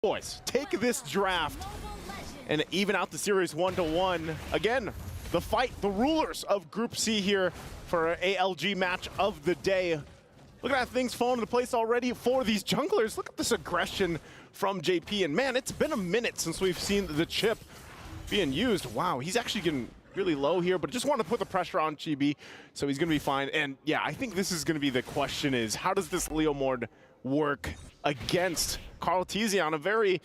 Boys, take this draft and even out the series 1-1. Again, the fight, the rulers of Group C here for an ALG match of the day. Look at how things falling into place already for these junglers. Look at this aggression from JP. And man, it's been a minute since we've seen the chip being used. Wow, he's actually getting really low here, but just want to put the pressure on Chibi, so he's going to be fine. And yeah, I think this is going to be the question is, how does this Leomord work against Karl'Tezi on a very...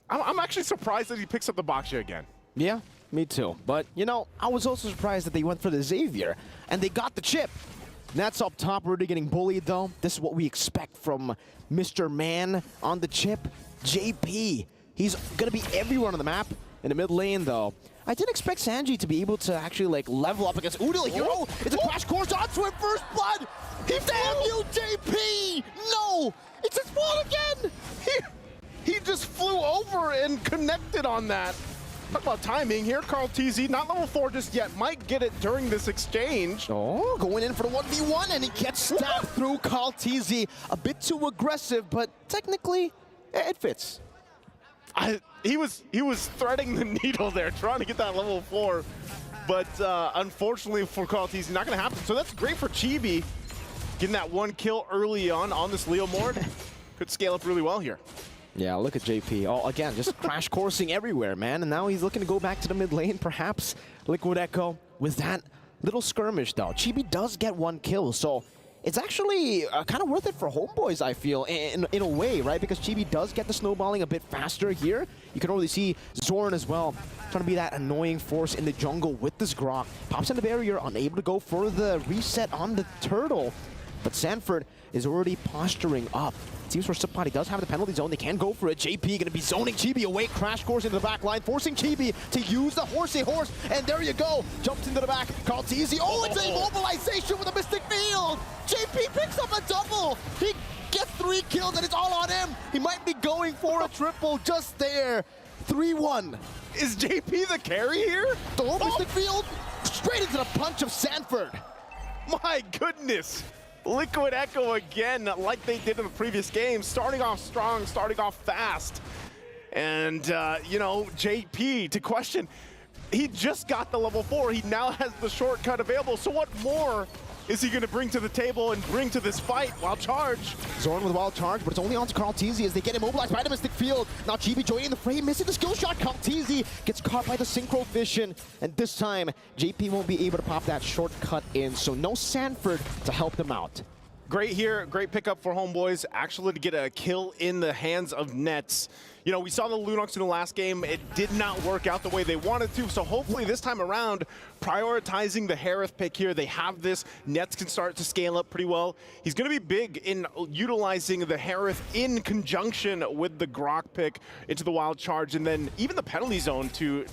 I'm actually surprised that he picks up the Boxia again. Yeah, me too. But, you know, I was also surprised that they went for the Xavier, and they got the chip. Nets up top, already getting bullied, though. This is what we expect from Mr. Man on the chip. JP, he's going to be everywhere on the map. In the mid lane, though, I did expect Sanji to be able to actually, like, level up against Udil Hero. It's a crash course onto him, first blood! Damn you, JP! No! It's his fault again! He just flew over and connected on that. Talk about timing here. Karl'Tezi, not level 4 just yet, might get it during this exchange. Oh, going in for the 1v1, and he gets stabbed through Karl'Tezi. A bit too aggressive, but technically, it fits. He was threading the needle there, trying to get that level 4. But unfortunately for Karl'Tezi, not going to happen. So that's great for Chibi. Getting that one kill early on this Leomord. Could scale up really well here. Yeah, look at JP. Oh, again, just crash coursing everywhere, man. And now he's looking to go back to the mid lane, perhaps. Liquid Echo with that little skirmish, though. Chibi does get one kill, so it's actually kind of worth it for Homebois, I feel, in a way, right? Because Chibi does get the snowballing a bit faster here. You can already see Zoran as well, trying to be that annoying force in the jungle with this Grok. Pops in the barrier, unable to go for the reset on the turtle. But Sanford is already posturing up. It seems for Supply does have the penalty zone. They can go for it. JP going to be zoning Chibi away. Crash course into the back line, forcing Chibi to use the horsey horse. And there you go. Jumps into the back. Karl'Tezi. Oh, it's a mobilization with a Mystic Field. JP picks up a double. He gets 3 kills and it's all on him. He might be going for a triple just there. 3-1. Is JP the carry here? The Mystic Field straight into the punch of Sanford. My goodness. Liquid Echo again, like they did in the previous game, starting off strong, starting off fast. And, you know, JP, to question, he just got the level 4. He now has the shortcut available. So what more is he going to bring to the table and bring to this fight? Wild Charge. Zoran with Wild Charge, but it's only on to Karl'Tezi as they get immobilized by the Mystic Field. Now Chibi joining the fray, missing the skill shot. Karl'Tezi gets caught by the Synchro Vision. And this time, JP won't be able to pop that shortcut in, so no Sanford to help them out. Great here, great pickup for Homebois, actually to get a kill in the hands of Nets. You know, we saw the Lunox in the last game. It did not work out the way they wanted to, so hopefully this time around, prioritizing the Harith pick here, they have this. Nets can start to scale up pretty well. He's going to be big in utilizing the Harith in conjunction with the Grok pick into the Wild Charge, and then even the penalty zone to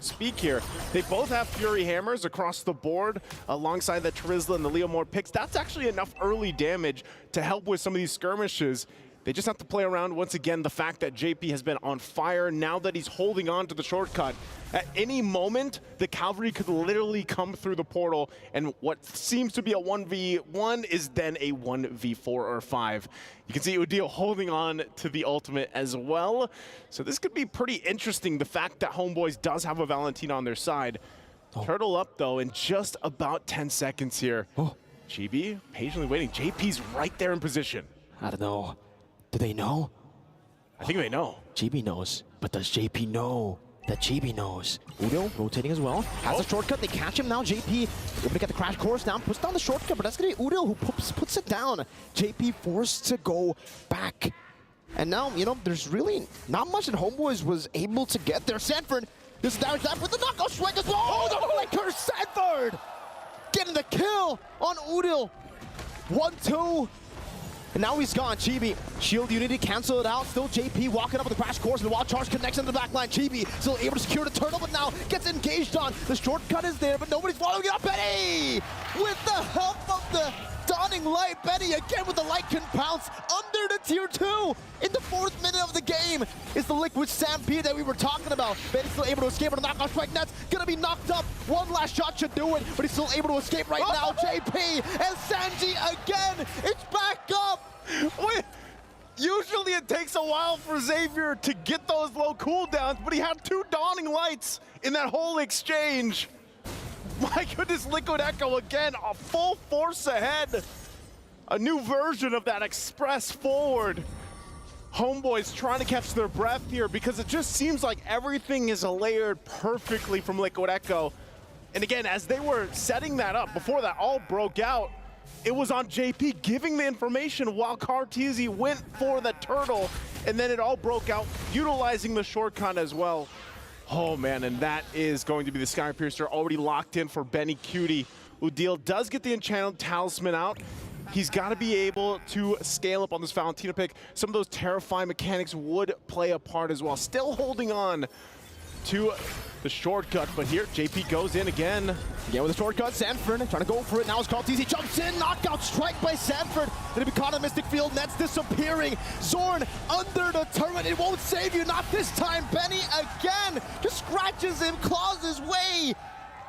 speak here. They both have Fury Hammers across the board alongside the Terizla and the Leomord picks. That's actually enough early damage to help with some of these skirmishes. They just have to play around, once again, the fact that JP has been on fire now that he's holding on to the shortcut. At any moment, the cavalry could literally come through the portal, and what seems to be a 1v1 is then a 1v4 or 5. You can see Udil holding on to the ultimate as well. So this could be pretty interesting, the fact that Homebois does have a Valentina on their side. Turtle up, though, in just about 10 seconds here. Chibi patiently waiting. JP's right there in position. I don't know. Do they know? I think they know. Chibi knows, but does JP know that Chibi knows? Udil rotating as well. Has a shortcut. They catch him now. JP able to get the crash course down. Puts down the shortcut, but that's going to be Udil who puts it down. JP forced to go back. And now, you know, there's really not much that Homebois was able to get there. Sanford, this is damage that with the knockout strike as well. Oh, the flicker, Sanford! Getting the kill on Udil. 1-2. And now he's gone. Chibi, shield unity, cancel it out. Still JP walking up with the crash course, and the Wild Charge connects into the back line. Chibi still able to secure the turtle, but now gets engaged on. The shortcut is there, but nobody's following it up. Benny! With the help of the dawning light, Benny again with the light can pounce under the tier 2. In the 4th minute of the game is the Liquid Stampede that we were talking about. Benny's still able to escape on a knockout strike. Nets gonna be knocked up. One last shot should do it, but he's still able to escape right now. JP and Sanji again. It's back up. Wait, Usually it takes a while for Xavier to get those low cooldowns, but he had 2 dawning lights in that whole exchange. My goodness, Liquid Echo again, a full force ahead. A new version of that express forward. Homeboys trying to catch their breath here because it just seems like everything is layered perfectly from Liquid Echo. And again, as they were setting that up, before that all broke out, it was on JP giving the information while Carteezy went for the turtle, and then it all broke out, utilizing the shortcut as well. Oh man, and that is going to be the Sky Piercer already locked in for Benny Cutie. Udil does get the Enchanted Talisman out. He's got to be able to scale up on this Valentina pick. Some of those terrifying mechanics would play a part as well. Still holding on to the shortcut, but here JP goes in again. Yeah, with the shortcut, Sanford trying to go for it. Now it's Carteezy, jumps in, knockout strike by Sanford. Then he be caught in Mystic Field, Nets disappearing. Zorn under the turret, it won't save you, not this time. Benny again, just scratches him, claws his way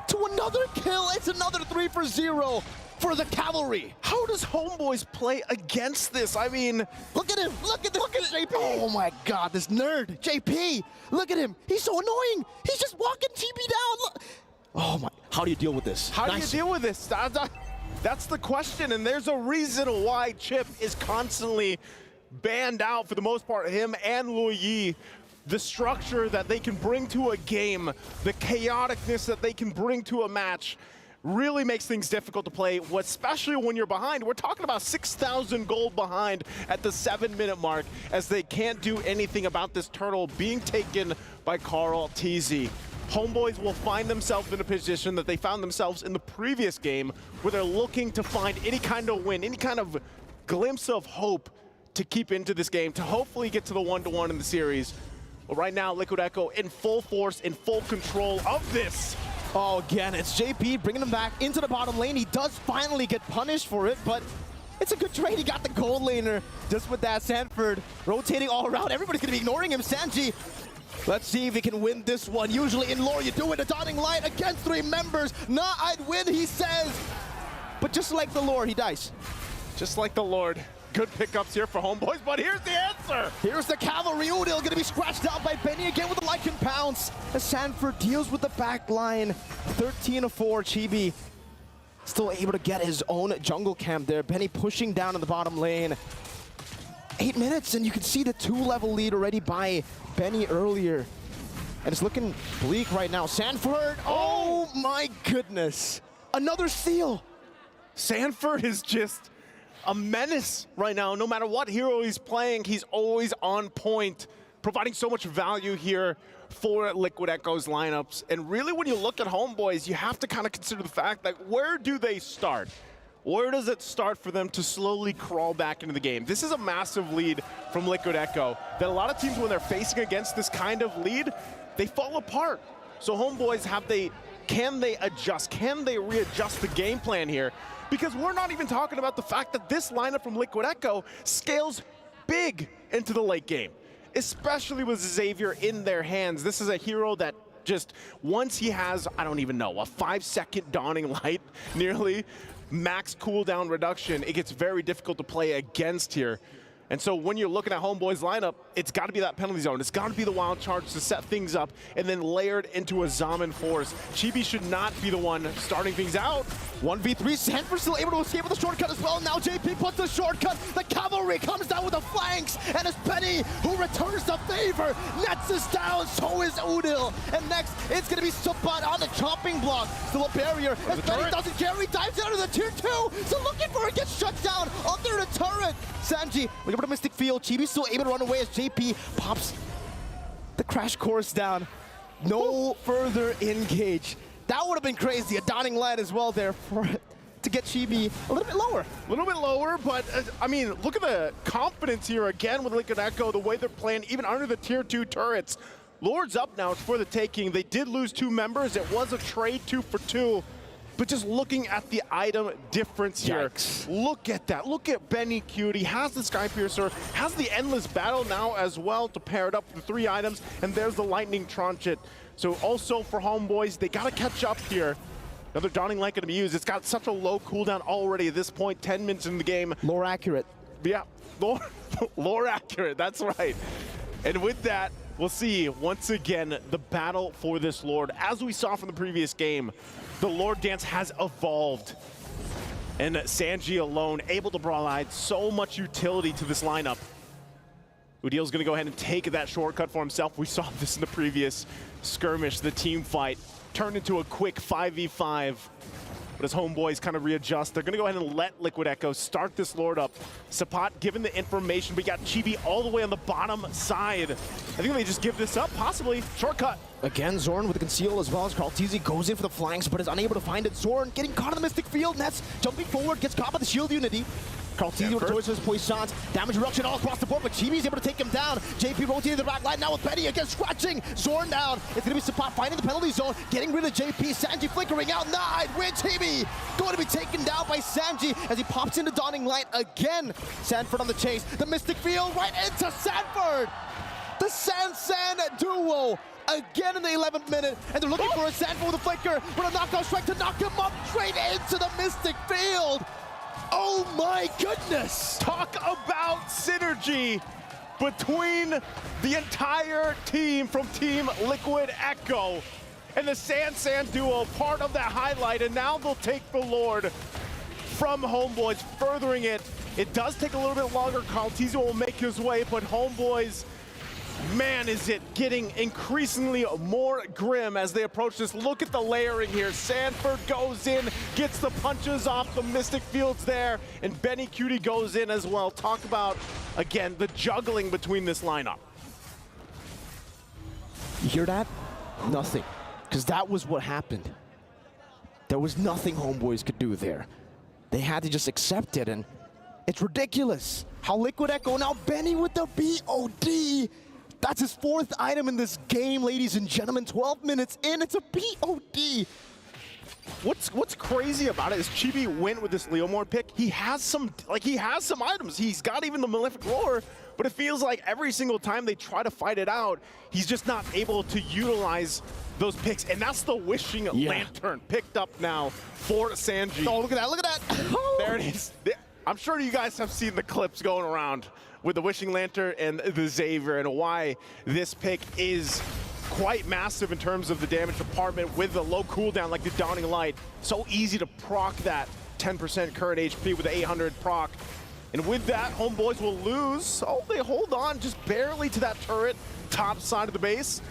to another kill. It's another 3 for 0 for the Cavalry. How does Homeboys play against this? I mean, look at him, look at JP. Oh my God, this nerd, JP. Look at him, he's so annoying. He's just walking GB down. Look. Oh my, how do you deal with this? How do you deal with this? That's the question, and there's a reason why Chip is constantly banned out for the most part, him and Luyi. The structure that they can bring to a game, the chaoticness that they can bring to a match, really makes things difficult to play, especially when you're behind. We're talking about 6,000 gold behind at the 7-minute mark, as they can't do anything about this turtle being taken by Carteezy. Homeboys will find themselves in a position that they found themselves in the previous game, where they're looking to find any kind of win, any kind of glimpse of hope to keep into this game, to hopefully get to the 1-1 in the series. But right now, Liquid Echo in full force, in full control of this. Oh, again, it's JP bringing him back into the bottom lane. He does finally get punished for it, but it's a good trade. He got the gold laner just with that. Sanford rotating all around. Everybody's going to be ignoring him. Sanji, let's see if he can win this one. Usually in lore, you do it. A dawning light against 3 members. Nah, I'd win, he says. But just like the lore, he dies. Just like the Lord. Good pickups here for Homeboys, but here's the answer. Here's the Cavalry. Udil going to be scratched out by Benny again with the Lycan Pounce. As Sanford deals with the back line. 13-4, Chibi still able to get his own jungle camp there. Benny pushing down in the bottom lane. 8 minutes, and you can see the 2-level lead already by Benny earlier. And it's looking bleak right now. Sanford, oh my goodness. Another steal. Sanford is just a menace right now. No matter what hero he's playing, he's always on point, providing so much value here for Liquid Echo's lineups. And really, when you look at Homeboys, you have to kind of consider the fact that where do they start? Where does it start for them to slowly crawl back into the game? This is a massive lead from Liquid Echo that a lot of teams, when they're facing against this kind of lead, they fall apart. So Homeboys, can they adjust? Can they readjust the game plan here? Because we're not even talking about the fact that this lineup from Liquid Echo scales big into the late game, especially with Xavier in their hands. This is a hero that just, once he has, I don't even know, a 5-second dawning light, nearly max cooldown reduction, it gets very difficult to play against here. And so when you're looking at Homeboy's lineup, it's got to be that penalty zone. It's got to be the wild charge to set things up, and then layered into a Zaman force. Chibi should not be the one starting things out. 1v3, Sanford still able to escape with the shortcut as well. Now JP puts the shortcut. The Cavalry comes down with the flanks, and it's Benny who returns the favor. Nets is down, so is Udil. And next, it's going to be Supat on the chopping block. Still a barrier, as Benny doesn't care. He dives out of the tier 2. So looking for it, gets shut down under the turret. Sanji, looking for the Mystic Field. Chibi still able to run away as JP pops the crash course down. No further engage. That would have been crazy. A dawning light as well there for to get Chibi a little bit lower. A little bit lower, but I mean, look at the confidence here again with Liquid Echo, the way they're playing, even under the tier 2 turrets. Lord's up now, it's for the taking. They did lose 2 members. It was a trade 2 for 2. But just looking at the item difference here, look at that. Look at Benny Cutie, has the Sky Piercer, has the Endless Battle now as well to pair it up with the 3 items, and there's the Lightning Trunchet. So also for Homeboys, they gotta catch up here. Another Dawning Light gonna be used. It's got such a low cooldown already at this point, 10 minutes in the game. Lore accurate. Yeah, lore accurate, that's right. And with that, we'll see once again the battle for this Lord. As we saw from the previous game, the Lord dance has evolved. And Sanji alone able to provide so much utility to this lineup. Udil's gonna go ahead and take that shortcut for himself. We saw this in the previous skirmish, the team fight turned into a quick 5v5. But as Homeboys kind of readjust, they're gonna go ahead and let Liquid Echo start this Lord up. Sapat, given the information, we got Chibi all the way on the bottom side. I think they just give this up, possibly. Shortcut. Again, Zorn with the conceal as well as Karltizi goes in for the flanks, but is unable to find it. Zorn getting caught in the Mystic Field. Nets jumping forward, gets caught by the Shield Unity. Karltizi with choice for his poisons. Damage reduction all across the board, but Chibi's able to take him down. JP rotating the back line now with Betty again, scratching Zorn down. It's going to be Sapat finding the penalty zone, getting rid of JP. Sanji flickering out, nine with Chibi. Going to be taken down by Sanji as he pops into Dawning Light again. Sanford on the chase. The Mystic Field right into Sanford. The San duo. Again in the 11th minute, and they're looking for a Sanford with a flicker, with a knockout strike to knock him up straight into the Mystic Field. Oh my goodness! Talk about synergy between the entire team from Team Liquid Echo and the San duo, part of that highlight, and now they'll take the Lord from Homeboys, furthering it. It does take a little bit longer. Karltizi will make his way, but Homeboys, man, is it getting increasingly more grim as they approach this. Look at the layering here. Sanford goes in, gets the punches off the Mystic Fields there, and Benny Cutie goes in as well. Talk about, again, the juggling between this lineup. You hear that? Nothing. Because that was what happened. There was nothing Homeboys could do there. They had to just accept it, and it's ridiculous. How Liquid Echo, now Benny with the BOD. That's his 4th item in this game, ladies and gentlemen. 12 minutes in, it's a BOD. What's crazy about it is Chibi went with this Leomord pick. He has some items. He's got even the Malefic Roar, but it feels like every single time they try to fight it out, he's just not able to utilize those picks. And that's the Wishing Lantern picked up now for Sanji. Oh, look at that, look at that. There it is. I'm sure you guys have seen the clips going around with the Wishing Lantern and the Xavier, and why this pick is quite massive in terms of the damage department with the low cooldown like the Dawning Light. So easy to proc that 10% current HP with the 800 proc. And with that, Homeboys will lose. Oh, they hold on just barely to that turret, top side of the base.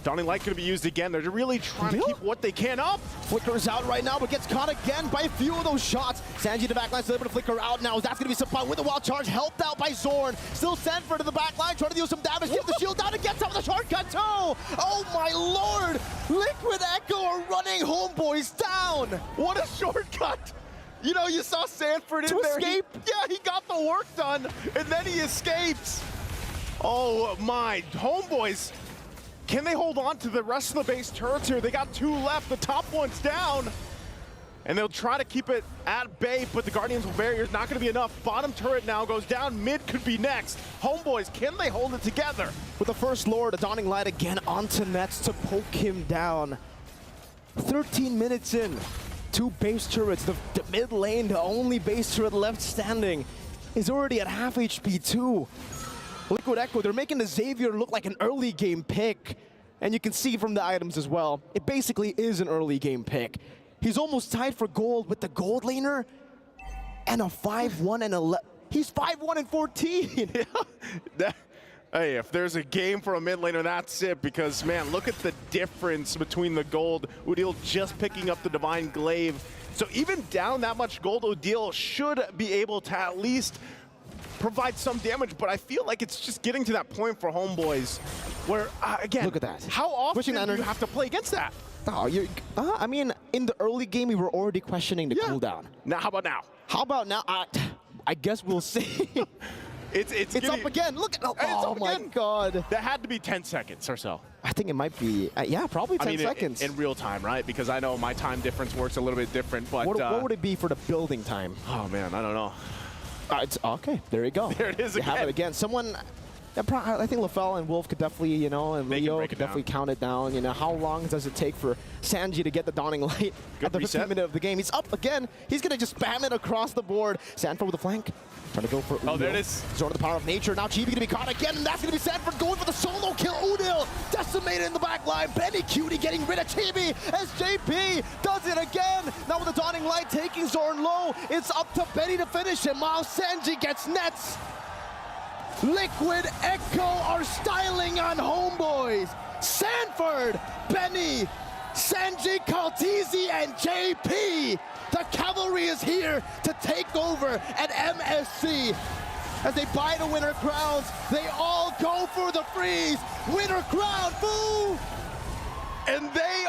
Dawning Light going to be used again. They're really trying to keep what they can up. Flickers out right now, but gets caught again by a few of those shots. Sanji the back line, still able to flicker out now. That's going to be Sapat with the wild charge, helped out by Zorn. Still Sanford in the back line, trying to deal some damage. Get the shield down and get some of the shortcut too. Oh my lord! Liquid Echo are running Homeboys down. What a shortcut! You know, you saw Sanford in there. Escape. He got the work done, and then he escapes. Oh my, Homeboys. Can they hold on to the rest of the base turrets here? They got 2 left, the top one's down. And they'll try to keep it at bay, but the Guardian's barrier is not gonna be enough. Bottom turret now goes down, mid could be next. Homeboys, can they hold it together? With the first Lord, a Dawning Light again onto Nets to poke him down. 13 minutes in, 2 base turrets. The mid lane, the only base turret left standing, is already at half HP too. Liquid Echo, they're making the Xavier look like an early game pick. And you can see from the items as well, it basically is an early game pick. He's almost tied for gold with the gold laner and a 5-1 and 11. He's 5-1 and 14. Hey, if there's a game for a mid laner, that's it. Because, man, look at the difference between the gold. Udil just picking up the Divine Glaive. So even down that much gold, Udil should be able to at least provide some damage, but I feel like it's just getting to that point for Homeboys where, again, look at that. How often do you have to play against that? Oh, I mean, in the early game, we were already questioning the cooldown. Now, how about now? How about now? I guess we'll see. It's up again. Look at oh my god. That had to be 10 seconds or so. I think it might be, yeah, probably 10 seconds. In real time, right? Because I know my time difference works a little bit different, but... What would it be for the building time? Oh man, I don't know. It's okay. There you go. There it is again. You have it again. Someone I think LaFell and Wolf could definitely, you know, and Leo could definitely count it down. You know, how long does it take for Sanji to get the Dawning Light at the 15th minute of the game? He's up again. He's going to just spam it across the board. Sanford with the flank. Trying to go for Udil. Oh, there it is. Zone of the power of nature. Now Chibi going to be caught again, and that's going to be Sanford going for the solo kill. Udil decimated in the back line. Benny Cutie getting rid of Chibi as JP does it again. Now with the Dawning Light taking Zorn low, it's up to Benny to finish him. While Sanji gets nets. Liquid Echo are styling on Homeboys. Sanford, Benny, Sanji, Kaltizi, and JP. The cavalry is here to take over at MSC. As they buy the winner crowns, they all go for the freeze. Winner crown, boo! And they